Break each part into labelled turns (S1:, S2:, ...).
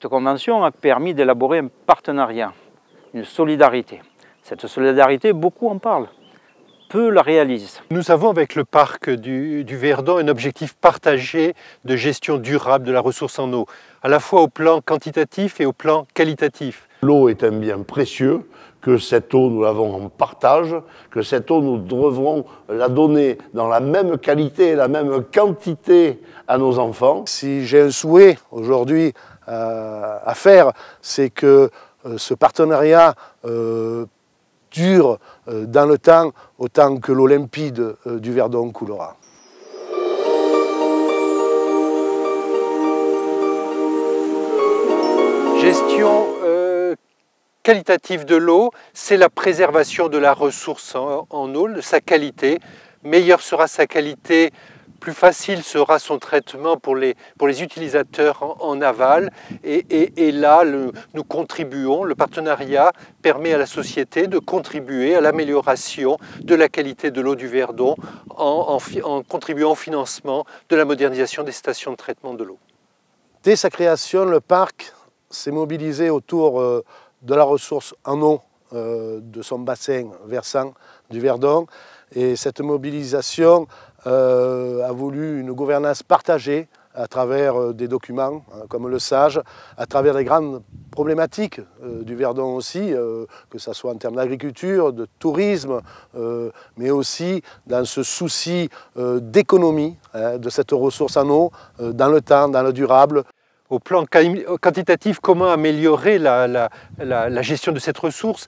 S1: Cette convention a permis d'élaborer un partenariat, une solidarité. Cette solidarité, beaucoup en parlent, peu la réalisent.
S2: Nous avons avec le parc du Verdon un objectif partagé de gestion durable de la ressource en eau, à la fois au plan quantitatif et au plan qualitatif.
S3: L'eau est un bien précieux, que cette eau nous l'avons en partage, que cette eau nous devrons la donner dans la même qualité et la même quantité à nos enfants.
S4: Si j'ai un souhait aujourd'hui à faire, c'est que ce partenariat dure dans le temps autant que l'eau limpide du Verdon coulera.
S2: Gestion qualitative de l'eau, c'est la préservation de la ressource en eau, de sa qualité. Meilleure sera sa qualité, plus facile sera son traitement pour les utilisateurs en aval. Et là, nous contribuons, le partenariat permet à la société de contribuer à l'amélioration de la qualité de l'eau du Verdon en contribuant au financement de la modernisation des stations de traitement de l'eau.
S4: Dès sa création, le parc s'est mobilisé autour de la ressource en eau de son bassin versant du Verdon. Et cette mobilisation a voulu une gouvernance partagée à travers des documents comme le SAGE, à travers les grandes problématiques du Verdon aussi, que ce soit en termes d'agriculture, de tourisme, mais aussi dans ce souci d'économie de cette ressource en eau dans le temps, dans le durable.
S2: Au plan quantitatif, comment améliorer la gestion de cette ressource?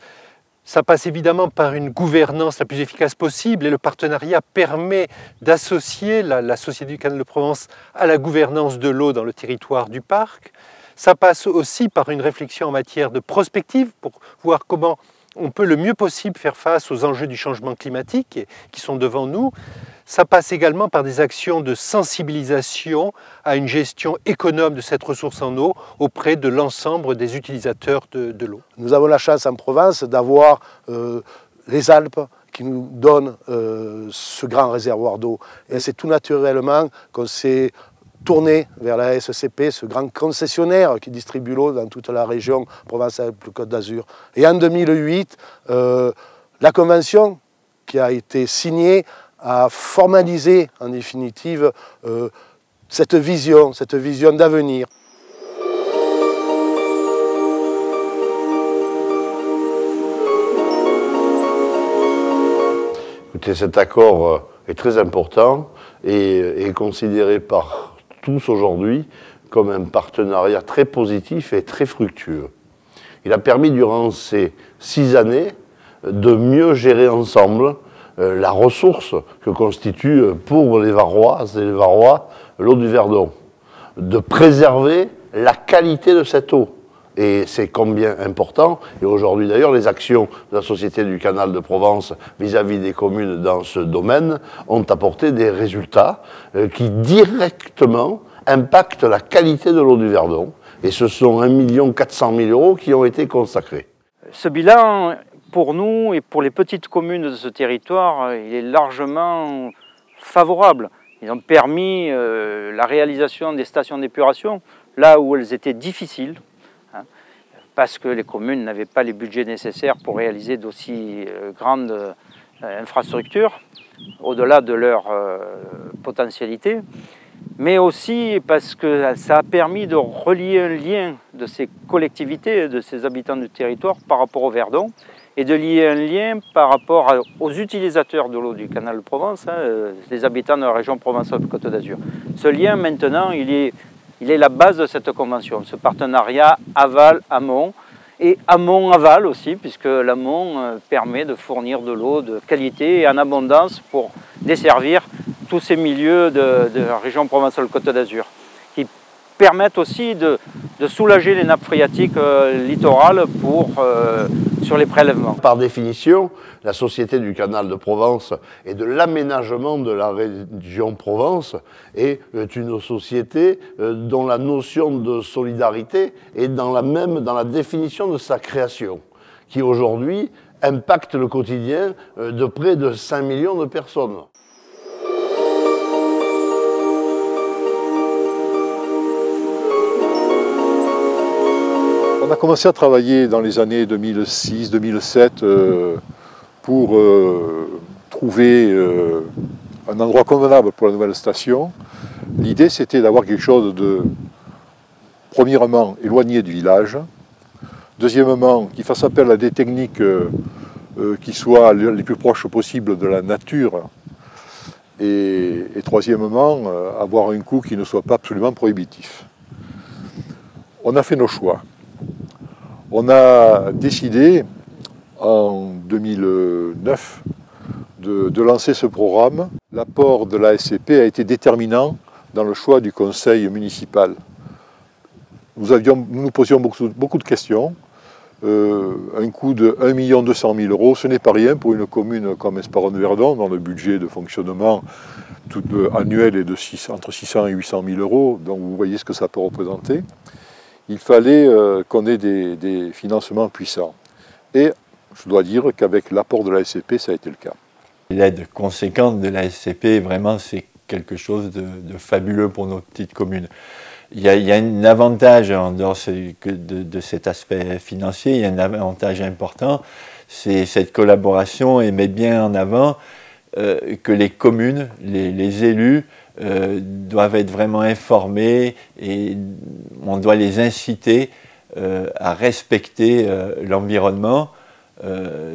S2: Ça passe évidemment par une gouvernance la plus efficace possible et le partenariat permet d'associer la Société du Canal de Provence à la gouvernance de l'eau dans le territoire du parc. Ça passe aussi par une réflexion en matière de prospective pour voir comment on peut le mieux possible faire face aux enjeux du changement climatique qui sont devant nous. Ça passe également par des actions de sensibilisation à une gestion économe de cette ressource en eau auprès de l'ensemble des utilisateurs de l'eau.
S4: Nous avons la chance en Provence d'avoir les Alpes qui nous donnent ce grand réservoir d'eau. Et c'est tout naturellement qu'on s'est tourné vers la SCP, ce grand concessionnaire qui distribue l'eau dans toute la région Provence-Alpes-Côte d'Azur. Et en 2008, la convention qui a été signée a formalisé en définitive cette vision d'avenir.
S3: Écoutez, cet accord est très important et est considéré par tous aujourd'hui comme un partenariat très positif et très fructueux. Il a permis durant ces 6 années de mieux gérer ensemble la ressource que constitue pour les Varoises et les Varois l'eau du Verdon, de préserver la qualité de cette eau. Et c'est combien important, et aujourd'hui d'ailleurs les actions de la Société du Canal de Provence vis-à-vis des communes dans ce domaine ont apporté des résultats qui directement impactent la qualité de l'eau du Verdon. Et ce sont 1 400 000 € qui ont été consacrés.
S1: Ce bilan, pour nous et pour les petites communes de ce territoire, il est largement favorable. Ils ont permis la réalisation des stations d'épuration là où elles étaient difficiles, hein, parce que les communes n'avaient pas les budgets nécessaires pour réaliser d'aussi grandes infrastructures, au-delà de leur potentialité, mais aussi parce que ça a permis de relier un lien de ces collectivités, de ces habitants du territoire par rapport au Verdon, et de lier un lien par rapport aux utilisateurs de l'eau du canal de Provence, les habitants de la région Provence-Alpes-Côte d'Azur. Ce lien, maintenant, il est la base de cette convention, ce partenariat aval-amont, et amont-aval aussi, puisque l'amont permet de fournir de l'eau de qualité et en abondance pour desservir tous ces milieux de la région Provence-Alpes-Côte d'Azur, qui permettent aussi de soulager les nappes phréatiques littorales sur les prélèvements.
S3: Par définition, la Société du Canal de Provence et de l'aménagement de la région Provence est une société dont la notion de solidarité est dans la définition de sa création, qui aujourd'hui impacte le quotidien de près de 5 millions de personnes.
S5: On a commencé à travailler dans les années 2006-2007 pour trouver un endroit convenable pour la nouvelle station. L'idée, c'était d'avoir quelque chose de, premièrement, éloigné du village. Deuxièmement, qui fasse appel à des techniques qui soient les plus proches possibles de la nature. Et troisièmement, avoir un coût qui ne soit pas absolument prohibitif. On a fait nos choix. On a décidé en 2009 de lancer ce programme. L'apport de la SCP a été déterminant dans le choix du conseil municipal. Nous nous posions beaucoup de questions. Un coût de 1 200 000 €, ce n'est pas rien pour une commune comme Esparonne-Verdon, dont le budget de fonctionnement annuel est entre 600 et 800 000 €, donc vous voyez ce que ça peut représenter. Il fallait qu'on ait des financements puissants. Et je dois dire qu'avec l'apport de la SCP, ça a été le cas.
S6: L'aide conséquente de la SCP, vraiment, c'est quelque chose de fabuleux pour nos petites communes. Il y a un avantage, en dehors de cet aspect financier, il y a un avantage important, c'est cette collaboration et met bien en avant que les communes, les élus, doivent être vraiment informés et on doit les inciter à respecter l'environnement.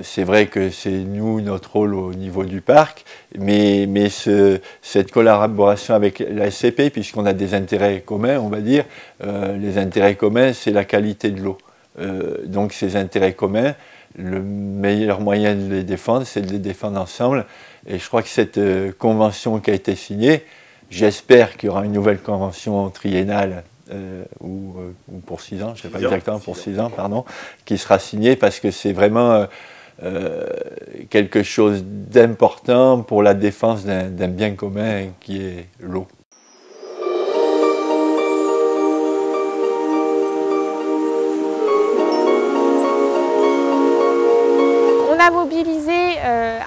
S6: C'est vrai que c'est nous, notre rôle au niveau du parc, mais cette collaboration avec la SCP, puisqu'on a des intérêts communs, on va dire, les intérêts communs, c'est la qualité de l'eau. Donc ces intérêts communs, le meilleur moyen de les défendre, c'est de les défendre ensemble. Et je crois que cette convention qui a été signée, j'espère qu'il y aura une nouvelle convention triennale, ou pour 6 ans, je ne sais pas exactement, pour 6 ans, pardon, qui sera signée parce que c'est vraiment quelque chose d'important pour la défense d'un bien commun qui est l'eau.
S7: On a mobilisé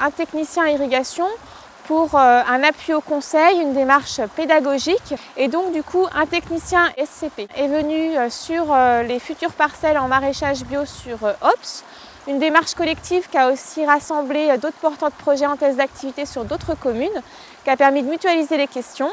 S7: un technicien irrigation pour un appui au conseil, une démarche pédagogique. Et donc du coup, un technicien SCP est venu sur les futures parcelles en maraîchage bio sur OPS, une démarche collective qui a aussi rassemblé d'autres porteurs de projets en test d'activité sur d'autres communes, qui a permis de mutualiser les questions.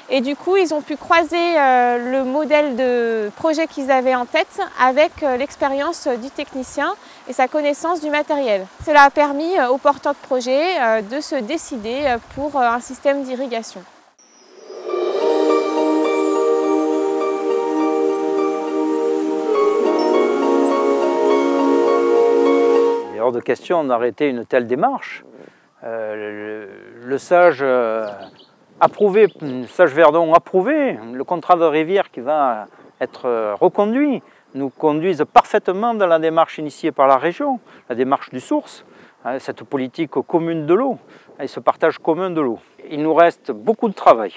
S7: Et du coup, ils ont pu croiser le modèle de projet qu'ils avaient en tête avec l'expérience du technicien et sa connaissance du matériel. Cela a permis aux porteurs de projet de se décider pour un système d'irrigation.
S1: Il est hors de question d'arrêter une telle démarche. Le SAGE approuvé, SAGE Verdon approuvé, le contrat de rivière qui va être reconduit, nous conduisent parfaitement dans la démarche initiée par la région, la démarche du source, cette politique commune de l'eau et ce partage commun de l'eau. Il nous reste beaucoup de travail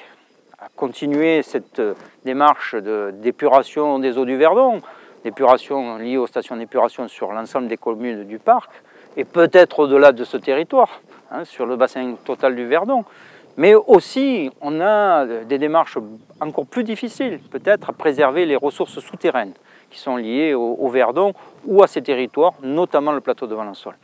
S1: à continuer cette démarche d'épuration des eaux du Verdon, d'épuration liée aux stations d'épuration sur l'ensemble des communes du parc et peut-être au-delà de ce territoire, sur le bassin total du Verdon. Mais aussi, on a des démarches encore plus difficiles, peut-être à préserver les ressources souterraines qui sont liées au Verdon ou à ces territoires, notamment le plateau de Valensole.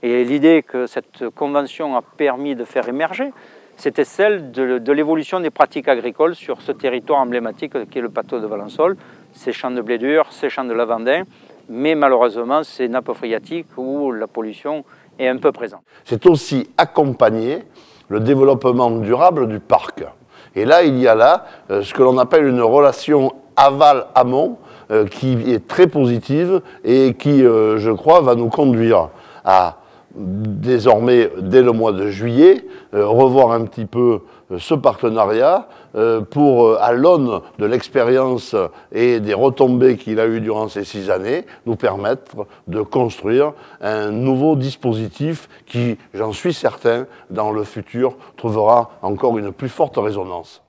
S1: Et l'idée que cette convention a permis de faire émerger, c'était celle de l'évolution des pratiques agricoles sur ce territoire emblématique qui est le plateau de Valensole, ces champs de blé dur, ces champs de lavandin, mais malheureusement ces nappes phréatiques où la pollution est un peu présente.
S3: C'est aussi accompagner le développement durable du parc. Et là, il y a ce que l'on appelle une relation aval-amont qui est très positive et qui, je crois, va nous conduire à, désormais, dès le mois de juillet, revoir un petit peu ce partenariat pour, à l'aune de l'expérience et des retombées qu'il a eues durant ces 6 années, nous permettre de construire un nouveau dispositif qui, j'en suis certain, dans le futur, trouvera encore une plus forte résonance.